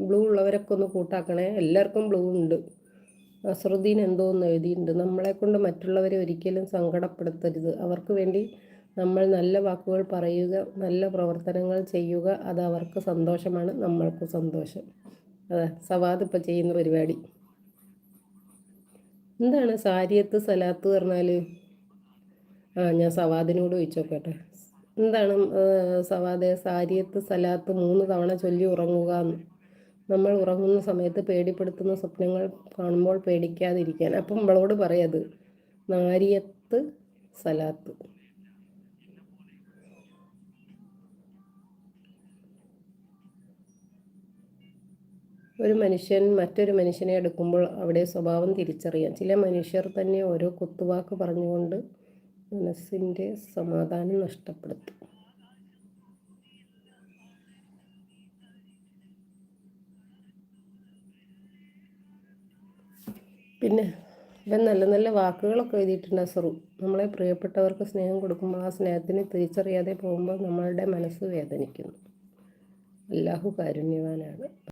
Blue ഉള്ളവരൊക്കെ ഒന്ന് കൂട്ടാക്കണേ. എല്ലാവർക്കും ബ്ലൂ ഉണ്ട്. നസറുദ്ദീൻ എന്തോന്ന് എഴുതിയിട്ടുണ്ട്. നമ്മളെക്കൊണ്ട് മറ്റുള്ളവരെ ഒരിക്കലും സങ്കടപ്പെടുത്തരുത്. അവർക്ക് വേണ്ടി നമ്മൾ നല്ല വാക്കുകൾ പറയുക, നല്ല പ്രവർത്തനങ്ങൾ ചെയ്യുക. അത് അവർക്ക് സന്തോഷമാണ്, നമ്മൾക്ക് സന്തോഷം. അതെ, സവാദ് ഇപ്പം ചെയ്യുന്ന പരിപാടി എന്താണ്? സാരിയത്ത് സലാത്ത് പറഞ്ഞാൽ ഞാൻ സവാദിനോട് ചോദിച്ചോക്കട്ടെ. എന്താണ് സവാദെ? സാരിയത്ത് സലാത്ത് 3 തവണ ചൊല്ലി ഉറങ്ങുക എന്ന്. നമ്മൾ ഉറങ്ങുന്ന സമയത്ത് പേടിപ്പെടുത്തുന്ന സ്വപ്നങ്ങൾ കാണുമ്പോൾ പേടിക്കാതിരിക്കാൻ. അപ്പം നമ്മളോട് പറയത് നാരിയത്ത് സലാത്ത്. ഒരു മനുഷ്യൻ മറ്റൊരു മനുഷ്യനെ എടുക്കുമ്പോൾ അവിടെ സ്വഭാവം തിരിച്ചറിയാൻ. ചില മനുഷ്യർ തന്നെ ഓരോ കുത്തുവാക്ക് പറഞ്ഞുകൊണ്ട് മനസ്സിൻ്റെ സമാധാനം നഷ്ടപ്പെടുത്തും. പിന്നെ ഇവൻ നല്ല നല്ല വാക്കുകളൊക്കെ എഴുതിയിട്ടുണ്ട് അസറു. നമ്മളെ പ്രിയപ്പെട്ടവർക്ക് സ്നേഹം കൊടുക്കുമ്പോൾ ആ സ്നേഹത്തിന് തിരിച്ചറിയാതെ പോകുമ്പോൾ നമ്മളുടെ മനസ്സ് വേദനിക്കുന്നു. അല്ലാഹു കാരുണ്യവാനാണ്.